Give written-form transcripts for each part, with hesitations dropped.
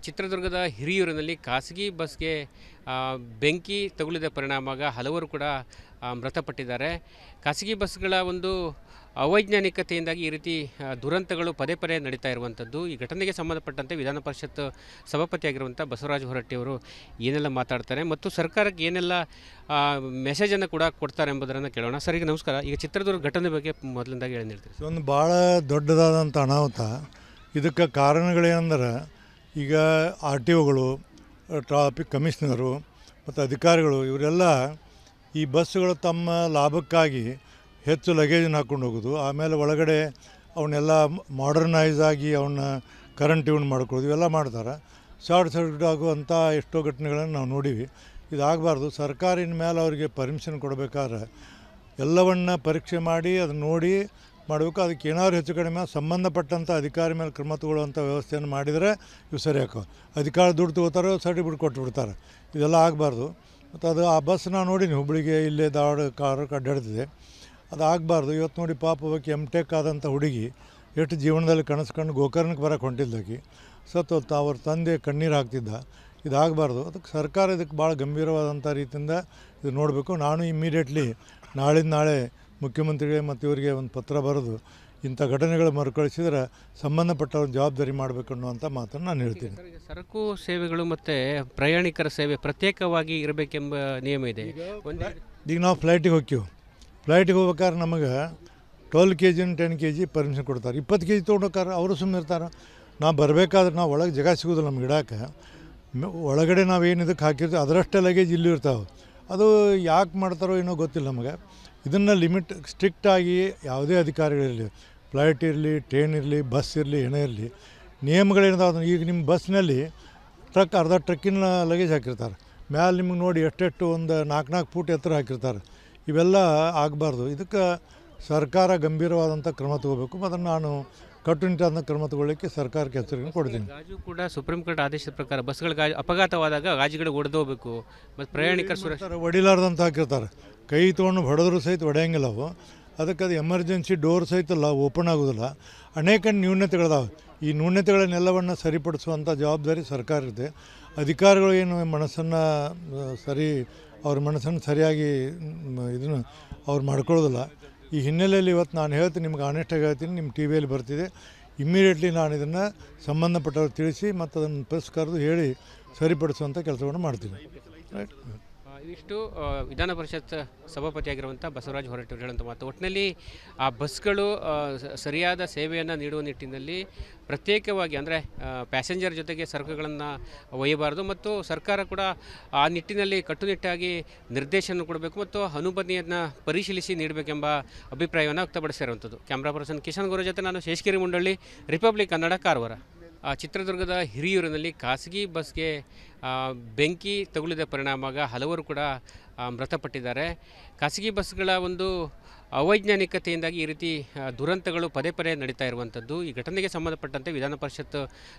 ಚಿತ್ರದುರ್ಗದ ಹಿರಿಯೂರಿನಲ್ಲಿ ಖಾಸಗಿ ಬಸ್ಗೆ ಬೆಂಕಿ ತಗುಲಿದ ಪರಿಣಾಮ ಹಲವರು ಕೂಡ ಮೃತಪಟ್ಟಿದ್ದಾರೆ. ಖಾಸಗಿ ಬಸ್ಗಳ ಒಂದು ಅವೈಜ್ಞಾನಿಕತೆಯಿಂದಾಗಿ ಈ ರೀತಿ ದುರಂತಗಳು ಪದೇ ಪದೇ ನಡೀತಾ ಇರುವಂಥದ್ದು. ಈ ಘಟನೆಗೆ ಸಂಬಂಧಪಟ್ಟಂತೆ ವಿಧಾನ ಪರಿಷತ್ ಸಭಾಪತಿಯಾಗಿರುವಂಥ ಬಸವರಾಜ ಹೊರಟ್ಟಿಯವರು ಏನೆಲ್ಲ ಮಾತಾಡ್ತಾರೆ ಮತ್ತು ಸರ್ಕಾರಕ್ಕೆ ಏನೆಲ್ಲ ಮೆಸೇಜನ್ನು ಕೂಡ ಕೊಡ್ತಾರೆ ಎಂಬುದನ್ನು ಕೇಳೋಣ. ಸರ್, ಈಗ ನಮಸ್ಕಾರ. ಈಗ ಚಿತ್ರದುರ್ಗ ಘಟನೆ ಬಗ್ಗೆ ಮೊದಲಿಂದಾಗಿ ಏನು ಹೇಳ್ತೀರಿ? ಒಂದು ಭಾಳ ದೊಡ್ಡದಾದಂಥ ಅನಾಹುತ. ಇದಕ್ಕೆ ಕಾರಣಗಳೇನೆಂದ್ರೆ ಈಗ ಆರ್ ಟಿ ಒಗಳು, ಟ್ರಾಫಿಕ್ ಕಮಿಷನರು ಮತ್ತು ಅಧಿಕಾರಿಗಳು ಇವರೆಲ್ಲ ಈ ಬಸ್ಸುಗಳು ತಮ್ಮ ಲಾಭಕ್ಕಾಗಿ ಹೆಚ್ಚು ಲಗೇಜನ್ನು ಹಾಕ್ಕೊಂಡು ಹೋಗೋದು, ಆಮೇಲೆ ಒಳಗಡೆ ಅವನ್ನೆಲ್ಲ ಮಾಡರ್ನೈಸ್ ಆಗಿ ಅವನ್ನ ಕರೆಂಟ್ ಟ್ಯೂನ್ ಮಾಡ್ಕೊಳ್ಳೋದು, ಇವೆಲ್ಲ ಮಾಡ್ತಾರೆ. ಶಾರ್ಟ್ ಸರ್ಕ್ಯೂಟ್ ಆಗುವಂಥ ಎಷ್ಟೋ ಘಟನೆಗಳನ್ನು ನಾವು ನೋಡೀವಿ. ಇದಾಗಬಾರ್ದು. ಸರ್ಕಾರಿನ ಮೇಲೆ ಅವರಿಗೆ ಪರ್ಮಿಷನ್ ಕೊಡಬೇಕಾದ್ರೆ ಎಲ್ಲವನ್ನ ಪರೀಕ್ಷೆ ಮಾಡಿ ಅದನ್ನು ನೋಡಿ ಮಾಡಬೇಕು. ಅದಕ್ಕೆ ಏನಾದ್ರು ಹೆಚ್ಚು ಕಡಿಮೆ ಸಂಬಂಧಪಟ್ಟಂಥ ಅಧಿಕಾರಿ ಮೇಲೆ ಕ್ರಮ ತಗೊಳ್ಳುವಂಥ ವ್ಯವಸ್ಥೆಯನ್ನು ಮಾಡಿದರೆ ಇವು ಸರಿ ಹಾಕೋ. ಅಧಿಕಾರಿ ದುಡ್ಡು ತೊಗೋತಾರೆ, ಸರ್ಟಿಫಿಕೇಟ್ ಕೊಟ್ಟುಬಿಡ್ತಾರೆ. ಇದೆಲ್ಲ ಆಗಬಾರ್ದು. ಮತ್ತು ಅದು ಆ ಬಸ್ ನಾವು ನೋಡೀನಿ, ಹುಬ್ಬಳ್ಳಿಗೆ ಇಲ್ಲೇ ಧಾರವಾಡ ಕಾರಕ್ಕೆ ಅಡ್ಡಾಡ್ತಿದೆ. ಅದು ಆಗಬಾರ್ದು. ಇವತ್ತು ನೋಡಿ ಪಾಪ ಒಬ್ಬಾಕಿ ಎಮ್.ಟೆಕ್ ಆದಂಥ ಹುಡುಗಿ ಎಷ್ಟು ಜೀವನದಲ್ಲಿ ಕನಸ್ಕೊಂಡು ಗೋಕರ್ಣಕ್ಕೆ ಬರೋಕ್ಕೆ ಹೊಂಟಿದ್ದಾಕಿ ಸತ್ತೋತ ಅವ್ರ ತಂದೆ ಕಣ್ಣೀರು ಹಾಕ್ತಿದ್ದ. ಇದಾಗಬಾರ್ದು. ಅದಕ್ಕೆ ಸರ್ಕಾರ ಇದಕ್ಕೆ ಭಾಳ ಗಂಭೀರವಾದಂಥ ರೀತಿಯಿಂದ ಇದು ನೋಡಬೇಕು. ನಾನು ಇಮ್ಮಿಡಿಯೇಟ್ಲಿ ನಾಳೆ ಮುಖ್ಯಮಂತ್ರಿಗೆ ಮತ್ತು ಇವರಿಗೆ ಒಂದು ಪತ್ರ ಬರೆದು ಇಂಥ ಘಟನೆಗಳು ಮರುಕಳಿಸಿದರೆ ಸಂಬಂಧಪಟ್ಟವ್ರ ಜವಾಬ್ದಾರಿ ಮಾಡಬೇಕು ಅನ್ನುವಂಥ ಮಾತನ್ನು ನಾನು ಹೇಳ್ತೀನಿ. ಸರಕು ಸೇವೆಗಳು ಮತ್ತು ಪ್ರಯಾಣಿಕರ ಸೇವೆ ಪ್ರತ್ಯೇಕವಾಗಿ ಇರಬೇಕೆಂಬ ನಿಯಮ ಇದೆ. ಈಗ ನಾವು ಫ್ಲೈಟಿಗೆ ಹೋಗ್ಬೇಕಾದ್ರೆ ನಮಗೆ 12 kg 10 kg ಪರ್ಮಿಷನ್ ಕೊಡ್ತಾರೆ. 20 kg ತೊಗೊಂಡೋಗ್ತಾರೆ, ಅವರು ಸುಮ್ಮನೆ ಇರ್ತಾರೆ. ನಾವು ಬರಬೇಕಾದ್ರೆ ನಾವು ಒಳಗೆ ಜಾಗ ಸಿಗೋದಿಲ್ಲ ನಮ್ಗೆ ಇಡೋಕೆ. ಒಳಗಡೆ ನಾವೇನು ಇದಕ್ಕೆ ಹಾಕಿರ್ತೀವಿ ಅದರಷ್ಟೇ ಲಗೇಜ್ ಇಲ್ಲಿ ಇರ್ತಾವೆ. ಅದು ಯಾಕೆ ಮಾಡ್ತಾರೋ ಏನೋ ಗೊತ್ತಿಲ್ಲ ನಮಗೆ. ಇದನ್ನು ಲಿಮಿಟ್ ಸ್ಟ್ರಿಕ್ಟಾಗಿ ಯಾವುದೇ ಅಧಿಕಾರಿಗಳಿರಲಿ, ಫ್ಲೈಟ್ ಇರಲಿ, ಟ್ರೈನ್ ಇರಲಿ, ಬಸ್ ಇರಲಿ, ಏನೇ ಇರಲಿ, ನಿಯಮಗಳೇನಿದಾವೆ. ಈಗ ನಿಮ್ಮ ಬಸ್ನಲ್ಲಿ ಅರ್ಧ ಟ್ರಕ್ಕಿನ ಲಗೇಜ್ ಹಾಕಿರ್ತಾರೆ. ಮ್ಯಾಲೆ ನಿಮ್ಗೆ ನೋಡಿ ಎಷ್ಟೆಷ್ಟು ಒಂದು 4 ಫೂಟ್ ಎತ್ತರ ಹಾಕಿರ್ತಾರೆ. ಇವೆಲ್ಲ ಆಗಬಾರ್ದು. ಇದಕ್ಕೆ ಸರ್ಕಾರ ಗಂಭೀರವಾದಂಥ ಕ್ರಮ ತಗೋಬೇಕು. ಅದನ್ನು ನಾನು ಕಟ್ಟುನಿಟ್ಟಾದ ಕ್ರಮ ತಗೊಳ್ಳಿಕ್ಕೆ ಸರ್ಕಾರಕ್ಕೆ ಎಚ್ಚರಿಕೆ ಕೊಡ್ತೀನಿ. ಗಾಜು ಕೂಡ ಸುಪ್ರೀಂ ಕೋರ್ಟ್ ಆದೇಶದ ಪ್ರಕಾರ ಬಸ್ಗಳ ಅಪಘಾತವಾದಾಗ ಗಾಜುಗಳು ಒಡೆದೋಗ್ಬೇಕು ಮತ್ತು ಪ್ರಯಾಣಿಕರ ಸುರಕ್ಷತೆ ಹೊಡಿಲಾರ್ದಂತ ಹಾಕಿರ್ತಾರೆ. ಕೈ ತೊಗೊಂಡು ಹೊಡೆದ್ರು ಸಹಿತ ಹೊಡೆಯಂಗಿಲ್ಲ ಅವು. ಅದಕ್ಕೆ ಅದು ಎಮರ್ಜೆನ್ಸಿ ಡೋರ್ ಸಹಿತ ಓಪನ್ ಆಗೋದಿಲ್ಲ. ಅನೇಕ ನ್ಯೂನತೆಗಳಿದಾವೆ. ಈ ನ್ಯೂನತೆಗಳನ್ನೆಲ್ಲವನ್ನು ಸರಿಪಡಿಸುವಂಥ ಜವಾಬ್ದಾರಿ ಸರ್ಕಾರ ಇದೆ. ಅಧಿಕಾರಿಗಳು ಏನು ಅವ್ರ ಮನಸ್ಸನ್ನು ಸರಿಯಾಗಿ ಇದನ್ನು ಅವ್ರು ಮಾಡ್ಕೊಳ್ಳೋದಿಲ್ಲ. ಈ ಹಿನ್ನೆಲೆಯಲ್ಲಿ ಇವತ್ತು ನಾನು ಹೇಳ್ತೀನಿ, ನಿಮ್ಗೆ ಆನೆಸ್ಟಾಗಿ ಹೇಳ್ತೀನಿ, ನಿಮ್ಮ ಟಿ ವಿಯಲ್ಲಿ ಬರ್ತಿದೆ. ಇಮ್ಮಿಡಿಯೇಟ್ಲಿ ನಾನು ಇದನ್ನು ಸಂಬಂಧಪಟ್ಟವ್ರು ತಿಳಿಸಿ ಮತ್ತು ಅದನ್ನು ಪ್ರೆಸ್ ಕರೆದು ಹೇಳಿ ಸರಿಪಡಿಸುವಂಥ ಕೆಲಸವನ್ನು ಮಾಡ್ತೀನಿ. ರೈಟ್. ಇಷ್ಟು ವಿಧಾನ ಪರಿಷತ್ ಸಭಾಪತಿಯಾಗಿರುವಂಥ ಬಸವರಾಜ ಹೊರಟ್ಟಿಯವರು ಹೇಳುವಂಥ ಮಾತು. ಒಟ್ಟಿನಲ್ಲಿ ಆ ಬಸ್ಗಳು ಸರಿಯಾದ ಸೇವೆಯನ್ನು ನೀಡುವ ನಿಟ್ಟಿನಲ್ಲಿ ಪ್ರತ್ಯೇಕವಾಗಿ, ಅಂದರೆ ಪ್ಯಾಸೆಂಜರ್ ಜೊತೆಗೆ ಸರಕುಗಳನ್ನು ಒಯ್ಯಬಾರ್ದು ಮತ್ತು ಸರ್ಕಾರ ಕೂಡ ಆ ನಿಟ್ಟಿನಲ್ಲಿ ಕಟ್ಟುನಿಟ್ಟಾಗಿ ನಿರ್ದೇಶನ ಕೊಡಬೇಕು ಮತ್ತು ಅನುಮತಿಯನ್ನು ಪರಿಶೀಲಿಸಿ ನೀಡಬೇಕೆಂಬ ಅಭಿಪ್ರಾಯವನ್ನು ವ್ಯಕ್ತಪಡಿಸಿರುವಂಥದ್ದು. ಕ್ಯಾಮ್ರಾ ಪರ್ಸನ್ ಕಿಶನ್ ಗೋರ ಜೊತೆ ನಾನು ಶೇಷಗಿರಿ ಮುಂಡಳ್ಳಿ, ರಿಪಬ್ಲಿಕ್ ಕನ್ನಡ, ಕಾರವಾರ. ಚಿತ್ರದುರ್ಗದ ಹಿರಿಯೂರಿನಲ್ಲಿ ಖಾಸಗಿ ಬಸ್ಗೆ ಬೆಂಕಿ ತಗುಲಿದ ಪರಿಣಾಮ ಹಲವರು ಕೂಡ ಮೃತಪಟ್ಟಿದ್ದಾರೆ. ಖಾಸಗಿ ಬಸ್ಗಳ ಒಂದು ಅವೈಜ್ಞಾನಿಕತೆಯಿಂದಾಗಿ ಈ ರೀತಿ ದುರಂತಗಳು ಪದೇ ಪದೇ ನಡೀತಾ ಇರುವಂಥದ್ದು. ಈ ಘಟನೆಗೆ ಸಂಬಂಧಪಟ್ಟಂತೆ ವಿಧಾನ ಪರಿಷತ್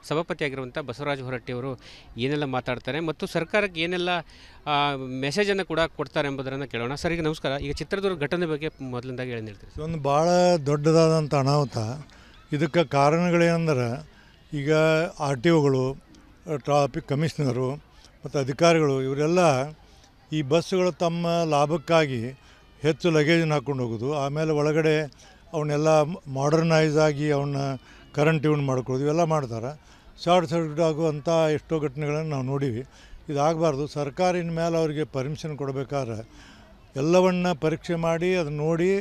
ಸಭಾಪತಿಯಾಗಿರುವಂಥ ಬಸವರಾಜ ಹೊರಟ್ಟಿಯವರು ಏನೆಲ್ಲ ಮಾತಾಡ್ತಾರೆ ಮತ್ತು ಸರ್ಕಾರಕ್ಕೆ ಏನೆಲ್ಲ ಮೆಸೇಜನ್ನು ಕೂಡ ಕೊಡ್ತಾರೆ ಎಂಬುದನ್ನು ಕೇಳೋಣ. ಸರ್, ಈಗ ನಮಸ್ಕಾರ. ಈಗ ಚಿತ್ರದುರ್ಗ ಘಟನೆ ಬಗ್ಗೆ ಮೊದಲಿಂದಾಗಿ ಏನು ಹೇಳ್ತೀರಿ? ಒಂದು ಭಾಳ ದೊಡ್ಡದಾದಂಥ ಅನಾಹುತ. ಇದಕ್ಕೆ ಕಾರಣಗಳೇನೆಂದ್ರೆ ಈಗ ಆರ್ ಟಿ ಒಗಳು, ಟ್ರಾಫಿಕ್ ಕಮಿಷನರು ಮತ್ತು ಅಧಿಕಾರಿಗಳು ಇವರೆಲ್ಲ ಈ ಬಸ್ಸುಗಳು ತಮ್ಮ ಲಾಭಕ್ಕಾಗಿ ಹೆಚ್ಚು ಲಗೇಜನ್ನು ಹಾಕ್ಕೊಂಡು ಹೋಗೋದು, ಆಮೇಲೆ ಒಳಗಡೆ ಅವನ್ನೆಲ್ಲ ಮಾಡರ್ನೈಸ್ ಆಗಿ ಅವನ್ನ ಕರೆಂಟ್ ಟ್ಯೂನ್ ಮಾಡ್ಕೊಳ್ಳೋದು, ಇವೆಲ್ಲ ಮಾಡ್ತಾರೆ. ಶಾರ್ಟ್ ಸರ್ಕ್ಯೂಟ್ ಆಗುವಂಥ ಎಷ್ಟೋ ಘಟನೆಗಳನ್ನು ನಾವು ನೋಡೀವಿ. ಇದಾಗಬಾರ್ದು. ಸರ್ಕಾರಿನ ಮೇಲೆ ಅವರಿಗೆ ಪರ್ಮಿಷನ್ ಕೊಡಬೇಕಾದ್ರೆ ಎಲ್ಲವನ್ನ ಪರೀಕ್ಷೆ ಮಾಡಿ ಅದನ್ನು ನೋಡಿ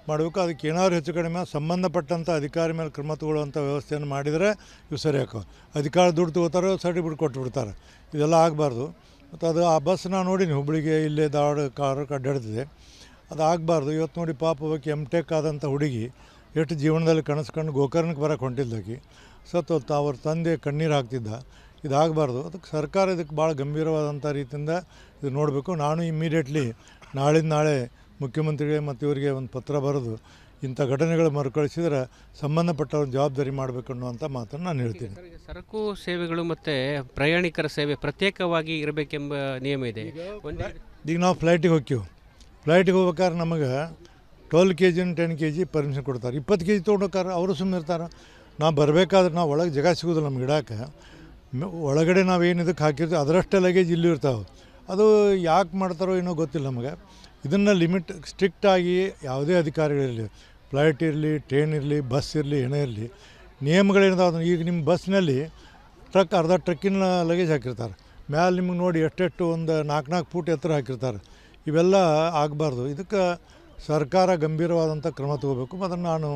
ಮಾಡಬೇಕು. ಅದಕ್ಕೆ ಏನಾದ್ರು ಹೆಚ್ಚು ಕಡಿಮೆ ಸಂಬಂಧಪಟ್ಟಂಥ ಅಧಿಕಾರಿ ಮೇಲೆ ಕ್ರಮ ತಗೊಳ್ಳುವಂಥ ವ್ಯವಸ್ಥೆಯನ್ನು ಮಾಡಿದರೆ ಇವು ಸರಿ ಹಾಕೋ. ಅಧಿಕಾರಿ ದುಡ್ಡು ತೊಗೋತಾರೆ, ಸರ್ಟಿಫಿಕೇಟ್ ಕೊಟ್ಟುಬಿಡ್ತಾರೆ. ಇದೆಲ್ಲ ಆಗಬಾರ್ದು. ಮತ್ತು ಅದು ಆ ಬಸ್ ನಾವು ನೋಡೀನಿ, ಹುಬ್ಬಳ್ಳಿಗೆ ಇಲ್ಲೇ ಧಾರವಾಡ ಕಾರಕ್ಕೆ ಅಡ್ಡಾಡ್ತಿದೆ. ಅದು ಆಗಬಾರ್ದು. ಇವತ್ತು ನೋಡಿ ಪಾಪ ಒಬ್ಬಾಕಿ ಎಮ್.ಟೆಕ್ ಆದಂಥ ಹುಡುಗಿ ಎಷ್ಟು ಜೀವನದಲ್ಲಿ ಕನಸ್ಕೊಂಡು ಗೋಕರ್ಣಕ್ಕೆ ಬರೋಕ್ಕೆ ಹೊಂಟಿದ್ದಾಕಿ ಸತ್ತೋತ ಅವ್ರ ತಂದೆ ಕಣ್ಣೀರು ಹಾಕ್ತಿದ್ದ. ಇದಾಗಬಾರ್ದು. ಅದಕ್ಕೆ ಸರ್ಕಾರ ಇದಕ್ಕೆ ಭಾಳ ಗಂಭೀರವಾದಂಥ ರೀತಿಯಿಂದ ಇದು ನೋಡಬೇಕು. ನಾನು ಇಮ್ಮಿಡಿಯೇಟ್ಲಿ ನಾಳೆ ಮುಖ್ಯಮಂತ್ರಿಗೆ ಮತ್ತು ಇವರಿಗೆ ಒಂದು ಪತ್ರ ಬರೆದು ಇಂಥ ಘಟನೆಗಳು ಮರುಕಳಿಸಿದರೆ ಸಂಬಂಧಪಟ್ಟವ್ರ ಜವಾಬ್ದಾರಿ ಮಾಡಬೇಕು ಅನ್ನುವಂಥ ಮಾತನ್ನು ನಾನು ಹೇಳ್ತೀನಿ. ಸರಕು ಸೇವೆಗಳು ಮತ್ತು ಪ್ರಯಾಣಿಕರ ಸೇವೆ ಪ್ರತ್ಯೇಕವಾಗಿ ಇರಬೇಕೆಂಬ ನಿಯಮ ಇದೆ. ಈಗ ನಾವು ಫ್ಲೈಟಿಗೆ ಹೋಗ್ಬೇಕಾದ್ರೆ ನಮಗೆ 12 kg 10 kg ಪರ್ಮಿಷನ್ ಕೊಡ್ತಾರೆ. 20 kg ತೊಗೊಂಡೋಗ್ತಾರೆ, ಅವರು ಸುಮ್ಮನೆ ಇರ್ತಾರೆ. ನಾವು ಬರಬೇಕಾದ್ರೆ ನಾವು ಒಳಗೆ ಜಾಗ ಸಿಗೋದಿಲ್ಲ ನಮ್ಗೆ ಇಡೋಕೆ. ಒಳಗಡೆ ನಾವೇನು ಇದಕ್ಕೆ ಹಾಕಿರ್ತೀವಿ ಅದರಷ್ಟೇ ಲಗೇಜ್ ಇಲ್ಲಿ ಇರ್ತಾವೆ. ಅದು ಯಾಕೆ ಮಾಡ್ತಾರೋ ಏನೋ ಗೊತ್ತಿಲ್ಲ ನಮಗೆ. ಇದನ್ನು ಲಿಮಿಟ್ ಸ್ಟ್ರಿಕ್ಟಾಗಿ ಯಾವುದೇ ಅಧಿಕಾರಿಗಳಿರಲಿ, ಫ್ಲೈಟ್ ಇರಲಿ, ಟ್ರೈನ್ ಇರಲಿ, ಬಸ್ ಇರಲಿ, ಏನೇ ಇರಲಿ, ನಿಯಮಗಳೇನಿದಾವೆ. ಈಗ ನಿಮ್ಮ ಬಸ್ನಲ್ಲಿ ಅರ್ಧ ಟ್ರಕ್ಕಿನ ಲಗೇಜ್ ಹಾಕಿರ್ತಾರೆ. ಮ್ಯಾಲೆ ನಿಮಗೆ ನೋಡಿ ಎಷ್ಟೆಷ್ಟು ಒಂದು 4-4 ಫೂಟ್ ಎತ್ತರ ಹಾಕಿರ್ತಾರೆ. ಇವೆಲ್ಲ ಆಗಬಾರ್ದು. ಇದಕ್ಕೆ ಸರ್ಕಾರ ಗಂಭೀರವಾದಂಥ ಕ್ರಮ ತಗೋಬೇಕು. ಅದನ್ನು ನಾನು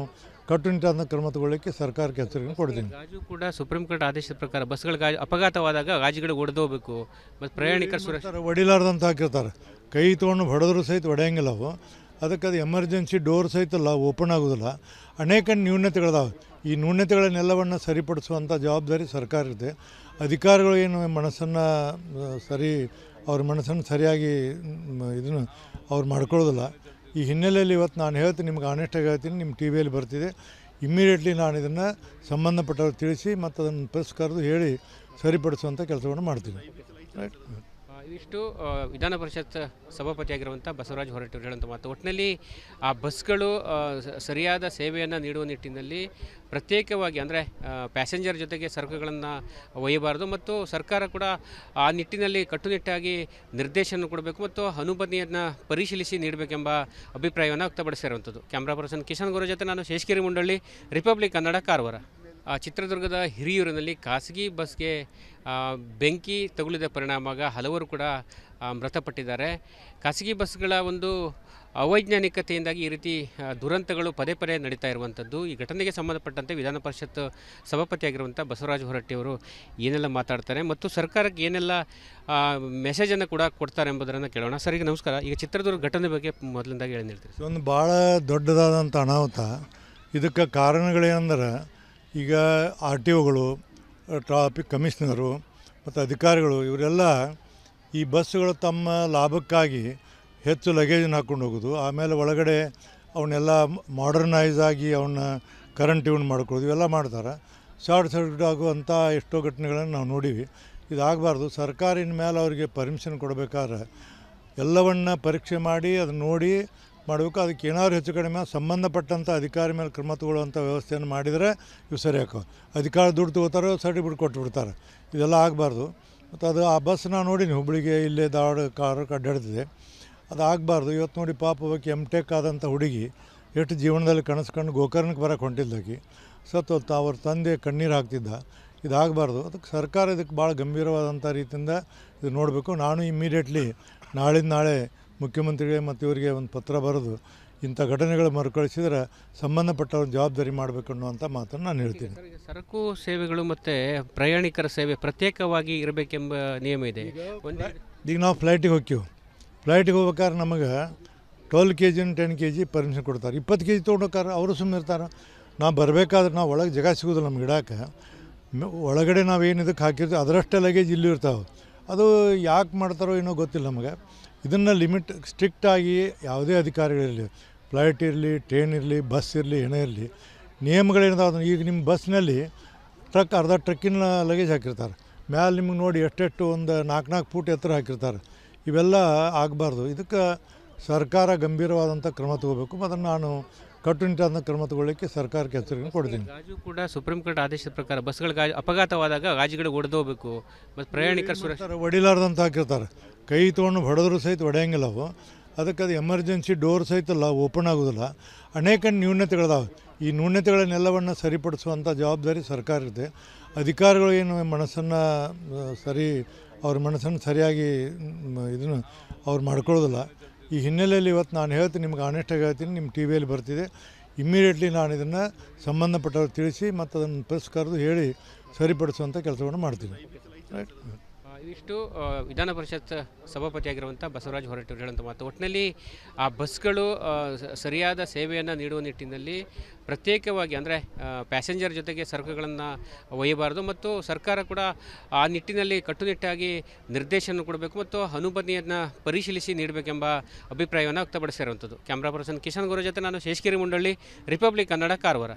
ಕಟ್ಟುನಿಟ್ಟಾದ ಕ್ರಮ ತಗೊಳ್ಳಿಕ್ಕೆ ಸರ್ಕಾರಕ್ಕೆ ಎಚ್ಚರಿಕೆ ಕೊಡ್ತೀನಿ. ಗಾಜು ಕೂಡ ಸುಪ್ರೀಂ ಕೋರ್ಟ್ ಆದೇಶದ ಪ್ರಕಾರ ಬಸ್ಗಳ ಅಪಘಾತವಾದಾಗ ಗಾಜುಗಳು ಒಡೆದೋಗ್ಬೇಕು ಮತ್ತು ಪ್ರಯಾಣಿಕರ ಸುರಕ್ಷತೆ ಹೊಡಿಲಾರ್ದಂತ ಹಾಕಿರ್ತಾರೆ. ಕೈ ತೊಗೊಂಡು ಹೊಡೆದ್ರು ಸಹಿತ ಹೊಡೆಯಂಗಿಲ್ಲ ಅವು. ಅದಕ್ಕೆ ಅದು ಎಮರ್ಜೆನ್ಸಿ ಡೋರ್ ಸಹಿತ ಓಪನ್ ಆಗೋದಿಲ್ಲ. ಅನೇಕ ನ್ಯೂನತೆಗಳಿದಾವೆ. ಈ ನ್ಯೂನತೆಗಳನ್ನೆಲ್ಲವನ್ನು ಸರಿಪಡಿಸುವಂಥ ಜವಾಬ್ದಾರಿ ಸರ್ಕಾರ ಇದೆ. ಅಧಿಕಾರಿಗಳು ಏನು ಅವ್ರ ಮನಸ್ಸನ್ನು ಸರಿಯಾಗಿ ಇದನ್ನು ಅವ್ರು ಮಾಡ್ಕೊಳ್ಳೋದಿಲ್ಲ. ಈ ಹಿನ್ನೆಲೆಯಲ್ಲಿ ಇವತ್ತು ನಾನು ಹೇಳ್ತೀನಿ, ನಿಮ್ಗೆ ಆನೆಸ್ಟಾಗಿ ಹೇಳ್ತೀನಿ, ನಿಮ್ಮ ಟಿ ವಿಯಲ್ಲಿ ಬರ್ತಿದೆ. ಇಮ್ಮಿಡಿಯೇಟ್ಲಿ ನಾನು ಇದನ್ನು ಸಂಬಂಧಪಟ್ಟವ್ರು ತಿಳಿಸಿ ಮತ್ತು ಅದನ್ನು ಪ್ರೆಸ್ ಕರೆದು ಹೇಳಿ ಸರಿಪಡಿಸುವಂಥ ಕೆಲಸವನ್ನು ಮಾಡ್ತೀನಿ. ರೈಟ್. ಇದಿಷ್ಟು ವಿಧಾನ ಪರಿಷತ್ ಸಭಾಪತಿಯಾಗಿರುವಂಥ ಬಸವರಾಜ ಹೊರಟ್ಟೂರು ಹೇಳುವಂಥ ಮಾತು. ಒಟ್ಟಿನಲ್ಲಿ ಆ ಬಸ್ಗಳು ಸರಿಯಾದ ಸೇವೆಯನ್ನು ನೀಡುವ ನಿಟ್ಟಿನಲ್ಲಿ ಪ್ರತ್ಯೇಕವಾಗಿ ಅಂದರೆ ಪ್ಯಾಸೆಂಜರ್ ಜೊತೆಗೆ ಸರಕುಗಳನ್ನು ಒಯ್ಯಬಾರ್ದು ಮತ್ತು ಸರ್ಕಾರ ಕೂಡ ಆ ನಿಟ್ಟಿನಲ್ಲಿ ಕಟ್ಟುನಿಟ್ಟಾಗಿ ನಿರ್ದೇಶನ ಕೊಡಬೇಕು ಮತ್ತು ಅನುಮತಿಯನ್ನು ಪರಿಶೀಲಿಸಿ ನೀಡಬೇಕೆಂಬ ಅಭಿಪ್ರಾಯವನ್ನು ವ್ಯಕ್ತಪಡಿಸಿರುವಂಥದ್ದು. ಕ್ಯಾಮ್ರಾ ಪರ್ಸನ್ ಕಿಶನ್ ಗೌರ ಜೊತೆ ನಾನು ಶೇಷಗಿರಿ ಮುಂಡಳ್ಳಿ, ರಿಪಬ್ಲಿಕ್ ಕನ್ನಡ, ಕಾರವಾರ. ಚಿತ್ರದುರ್ಗದ ಹಿರಿಯೂರಿನಲ್ಲಿ ಖಾಸಗಿ ಬಸ್ಗೆ ಬೆಂಕಿ ತಗುಲಿದ ಪರಿಣಾಮ ಹಲವರು ಕೂಡ ಮೃತಪಟ್ಟಿದ್ದಾರೆ. ಖಾಸಗಿ ಬಸ್ಗಳ ಒಂದು ಅವೈಜ್ಞಾನಿಕತೆಯಿಂದಾಗಿ ಈ ರೀತಿ ದುರಂತಗಳು ಪದೇ ಪದೇ ನಡೀತಾ ಇರುವಂಥದ್ದು. ಈ ಘಟನೆಗೆ ಸಂಬಂಧಪಟ್ಟಂತೆ ವಿಧಾನ ಪರಿಷತ್ ಸಭಾಪತಿಯಾಗಿರುವಂಥ ಬಸವರಾಜ ಹೊರಟ್ಟಿಯವರು ಏನೆಲ್ಲ ಮಾತಾಡ್ತಾರೆ ಮತ್ತು ಸರ್ಕಾರಕ್ಕೆ ಏನೆಲ್ಲ ಮೆಸೇಜನ್ನು ಕೂಡ ಕೊಡ್ತಾರೆ ಎಂಬುದನ್ನು ಕೇಳೋಣ. ಸರ್, ಈಗ ನಮಸ್ಕಾರ. ಈಗ ಚಿತ್ರದುರ್ಗ ಘಟನೆ ಬಗ್ಗೆ ಮೊದಲಿಂದಾಗಿ ಹೇಳಿ ಹೇಳ್ತೀರಿ. ಒಂದು ಭಾಳ ದೊಡ್ಡದಾದಂಥ ಅನಾಹುತ. ಇದಕ್ಕೆ ಕಾರಣಗಳೇನೆಂದ್ರೆ ಈಗ ಆರ್ ಟಿ ಒಗಳು, ಟ್ರಾಫಿಕ್ ಕಮಿಷನರು ಮತ್ತು ಅಧಿಕಾರಿಗಳು ಇವರೆಲ್ಲ ಈ ಬಸ್ಸುಗಳು ತಮ್ಮ ಲಾಭಕ್ಕಾಗಿ ಹೆಚ್ಚು ಲಗೇಜನ್ನು ಹಾಕ್ಕೊಂಡು ಹೋಗೋದು, ಆಮೇಲೆ ಒಳಗಡೆ ಅವನ್ನೆಲ್ಲ ಮಾಡರ್ನೈಸ್ ಆಗಿ ಅವನ್ನ ಕರೆಂಟ್ ಇವ್ನು ಮಾಡ್ಕೊಳ್ಳೋದು, ಇವೆಲ್ಲ ಮಾಡ್ತಾರೆ. ಶಾರ್ಟ್ ಸರ್ಕ್ಯೂಟ್ ಆಗುವಂಥ ಎಷ್ಟೋ ಘಟನೆಗಳನ್ನು ನಾವು ನೋಡೀವಿ. ಇದಾಗಬಾರ್ದು. ಸರ್ಕಾರಿನ ಮೇಲೆ ಅವರಿಗೆ ಪರ್ಮಿಷನ್ ಕೊಡಬೇಕಾದ್ರೆ ಎಲ್ಲವನ್ನ ಪರೀಕ್ಷೆ ಮಾಡಿ ಅದನ್ನ ನೋಡಿ ಮಾಡಬೇಕು. ಅದಕ್ಕೆ ಏನಾದ್ರು ಹೆಚ್ಚು ಕಡಿಮೆ ಸಂಬಂಧಪಟ್ಟಂಥ ಅಧಿಕಾರಿ ಮೇಲೆ ಕ್ರಮ ತಗೊಳ್ಳುವಂಥ ವ್ಯವಸ್ಥೆಯನ್ನು ಮಾಡಿದರೆ ಇವು ಸರಿ ಹಾಕೋ. ಅಧಿಕಾರ ದುಡ್ಡು ತೊಗೋತಾರೆ, ಸರ್ಟಿಫಿಕೇಟ್ ಕೊಟ್ಟುಬಿಡ್ತಾರೆ. ಇದೆಲ್ಲ ಆಗಬಾರ್ದು. ಮತ್ತು ಅದು ಆ ಬಸ್ ನಾವು ನೋಡೀನಿ, ಹುಬ್ಬಳ್ಳಿಗೆ ಇಲ್ಲೇ ಕಾರಕ್ಕೆ ಅಡ್ಡಾಡ್ತಿದೆ. ಅದು ಆಗಬಾರ್ದು. ಇವತ್ತು ನೋಡಿ, ಪಾಪ ಹೋಗಿ ಎಮ್.ಟೆಕ್ ಆದಂಥ ಹುಡುಗಿ ಎಷ್ಟು ಜೀವನದಲ್ಲಿ ಕನಸ್ಕೊಂಡು ಗೋಕರ್ಣಕ್ಕೆ ಬರೋಕ್ಕೆ ಹೊಂಟಿದ್ದಾಕಿ ಸತ್ತೋತ ಅವ್ರ ತಂದೆ ಕಣ್ಣೀರು ಹಾಕ್ತಿದ್ದ. ಇದಾಗಬಾರ್ದು. ಅದಕ್ಕೆ ಸರ್ಕಾರ ಇದಕ್ಕೆ ಭಾಳ ಗಂಭೀರವಾದಂಥ ರೀತಿಯಿಂದ ಇದು ನೋಡಬೇಕು. ನಾನು ಇಮ್ಮಿಡಿಯೇಟ್ಲಿ ನಾಳಿಂದ ನಾಳೆ ಮುಖ್ಯಮಂತ್ರಿಗಳಿಗೆ ಮತ್ತು ಇವರಿಗೆ ಒಂದು ಪತ್ರ ಬರೆದು ಇಂಥ ಘಟನೆಗಳು ಮರುಕಳಿಸಿದರೆ ಸಂಬಂಧಪಟ್ಟವ್ರ ಜವಾಬ್ದಾರಿ ಮಾಡಬೇಕು ಅನ್ನುವಂಥ ಮಾತನ್ನು ನಾನು ಹೇಳ್ತೀನಿ. ಸರಕು ಸೇವೆಗಳು ಮತ್ತು ಪ್ರಯಾಣಿಕರ ಸೇವೆ ಪ್ರತ್ಯೇಕವಾಗಿ ಇರಬೇಕೆಂಬ ನಿಯಮ ಇದೆ. ಈಗ ನಾವು ಫ್ಲೈಟಿಗೆ ಹೋಗ್ಬೇಕಾದ್ರೆ ನಮಗೆ 12 kg 10 kg ಪರ್ಮಿಷನ್ ಕೊಡ್ತಾರೆ. 20 kg ತೊಗೊಂಡೋಗ್ತಾರೆ, ಅವರು ಸುಮ್ಮನೆ ಇರ್ತಾರೆ. ನಾವು ಬರಬೇಕಾದ್ರೆ ನಾವು ಒಳಗೆ ಜಾಗ ಸಿಗೋದಿಲ್ಲ ನಮ್ಗೆ ಇಡೋಕೆ. ಒಳಗಡೆ ನಾವೇನು ಇದಕ್ಕೆ ಹಾಕಿರ್ತೀವಿ ಅದರಷ್ಟೇ ಲಗೇಜ್ ಇಲ್ಲಿ ಇರ್ತಾವೆ. ಅದು ಯಾಕೆ ಮಾಡ್ತಾರೋ ಏನೋ ಗೊತ್ತಿಲ್ಲ ನಮಗೆ. ಇದನ್ನು ಲಿಮಿಟ್ ಸ್ಟ್ರಿಕ್ಟಾಗಿ ಯಾವುದೇ ಅಧಿಕಾರಿಗಳಿರಲಿ, ಫ್ಲೈಟ್ ಇರಲಿ, ಟ್ರೈನ್ ಇರಲಿ, ಬಸ್ ಇರಲಿ, ಏನೇ ಇರಲಿ, ನಿಯಮಗಳೇನಿದಾವೆ. ಈಗ ನಿಮ್ಮ ಬಸ್ನಲ್ಲಿ ಅರ್ಧ ಟ್ರಕ್ಕಿನ ಲಗೇಜ್ ಹಾಕಿರ್ತಾರೆ. ಮ್ಯಾಲೆ ನಿಮಗೆ ನೋಡಿ ಎಷ್ಟೆಷ್ಟು ಒಂದು 4-4 ಫೂಟ್ ಎತ್ತರ ಹಾಕಿರ್ತಾರೆ. ಇವೆಲ್ಲ ಆಗಬಾರ್ದು. ಇದಕ್ಕೆ ಸರ್ಕಾರ ಗಂಭೀರವಾದಂಥ ಕ್ರಮ ತಗೋಬೇಕು. ಅದನ್ನು ನಾನು ಕಟ್ಟುನಿಟ್ಟಾದ ಕ್ರಮ ತಗೊಳ್ಳಿಕ್ಕೆ ಸರ್ಕಾರಕ್ಕೆ ಎಚ್ಚರಿಕೆ ಕೊಡ್ತೀನಿ. ಗಾಜು ಕೂಡ ಸುಪ್ರೀಂ ಕೋರ್ಟ್ ಆದೇಶದ ಪ್ರಕಾರ ಬಸ್ಗಳ ಅಪಘಾತವಾದಾಗ ಗಾಜುಗಳು ಒಡೆದೋಗ್ಬೇಕು ಮತ್ತು ಪ್ರಯಾಣಿಕರ ಸುರಕ್ಷತೆ ಹೊಡಿಲಾರ್ದಂತ ಹಾಕಿರ್ತಾರೆ. ಕೈ ತೊಗೊಂಡು ಹೊಡೆದ್ರು ಸಹಿತ ಹೊಡೆಯಂಗಿಲ್ಲ ಅವು. ಅದಕ್ಕೆ ಅದು ಎಮರ್ಜೆನ್ಸಿ ಡೋರ್ ಸಹಿತ ಓಪನ್ ಆಗೋದಿಲ್ಲ. ಅನೇಕ ನ್ಯೂನತೆಗಳಿದಾವೆ. ಈ ನ್ಯೂನತೆಗಳನ್ನೆಲ್ಲವನ್ನು ಸರಿಪಡಿಸುವಂಥ ಜವಾಬ್ದಾರಿ ಸರ್ಕಾರ ಇದೆ. ಅಧಿಕಾರಿಗಳು ಏನು ಅವ್ರ ಮನಸ್ಸನ್ನು ಸರಿಯಾಗಿ ಇದನ್ನು ಅವ್ರು ಮಾಡ್ಕೊಳ್ಳೋದಿಲ್ಲ. ಈ ಹಿನ್ನೆಲೆಯಲ್ಲಿ ಇವತ್ತು ನಾನು ಹೇಳ್ತೀನಿ, ನಿಮ್ಗೆ ಆನೆಸ್ಟಾಗಿ ಹೇಳ್ತೀನಿ, ನಿಮ್ಮ ಟಿ ವಿಯಲ್ಲಿ ಬರ್ತಿದೆ. ಇಮ್ಮಿಡಿಯೇಟ್ಲಿ ನಾನು ಇದನ್ನು ಸಂಬಂಧಪಟ್ಟವ್ರು ತಿಳಿಸಿ ಮತ್ತು ಅದನ್ನು ಪ್ರೆಸ್ ಕರೆದು ಹೇಳಿ ಸರಿಪಡಿಸುವಂಥ ಕೆಲಸವನ್ನು ಮಾಡ್ತೀನಿ. ರೈಟ್. ಇದಿಷ್ಟು ವಿಧಾನ ಪರಿಷತ್ ಸಭಾಪತಿಯಾಗಿರುವಂಥ ಬಸವರಾಜ ಹೊರಟ್ಟೂರು ಹೇಳುವಂಥ ಮಾತು. ಒಟ್ಟಿನಲ್ಲಿ ಆ ಬಸ್ಗಳು ಸರಿಯಾದ ಸೇವೆಯನ್ನು ನೀಡುವ ನಿಟ್ಟಿನಲ್ಲಿ ಪ್ರತ್ಯೇಕವಾಗಿ ಅಂದರೆ ಪ್ಯಾಸೆಂಜರ್ ಜೊತೆಗೆ ಸರಕುಗಳನ್ನು ಒಯ್ಯಬಾರ್ದು ಮತ್ತು ಸರ್ಕಾರ ಕೂಡ ಆ ನಿಟ್ಟಿನಲ್ಲಿ ಕಟ್ಟುನಿಟ್ಟಾಗಿ ನಿರ್ದೇಶನ ಕೊಡಬೇಕು ಮತ್ತು ಅನುಮತಿಯನ್ನು ಪರಿಶೀಲಿಸಿ ನೀಡಬೇಕೆಂಬ ಅಭಿಪ್ರಾಯವನ್ನು ವ್ಯಕ್ತಪಡಿಸಿರುವಂಥದ್ದು. ಕ್ಯಾಮ್ರಾ ಪರ್ಸನ್ ಕಿಶನ್ ಗೌರ ಜೊತೆ ನಾನು ಶೇಷಗಿರಿ ಮುಂಡಳ್ಳಿ, ರಿಪಬ್ಲಿಕ್ ಕನ್ನಡ, ಕಾರವಾರ.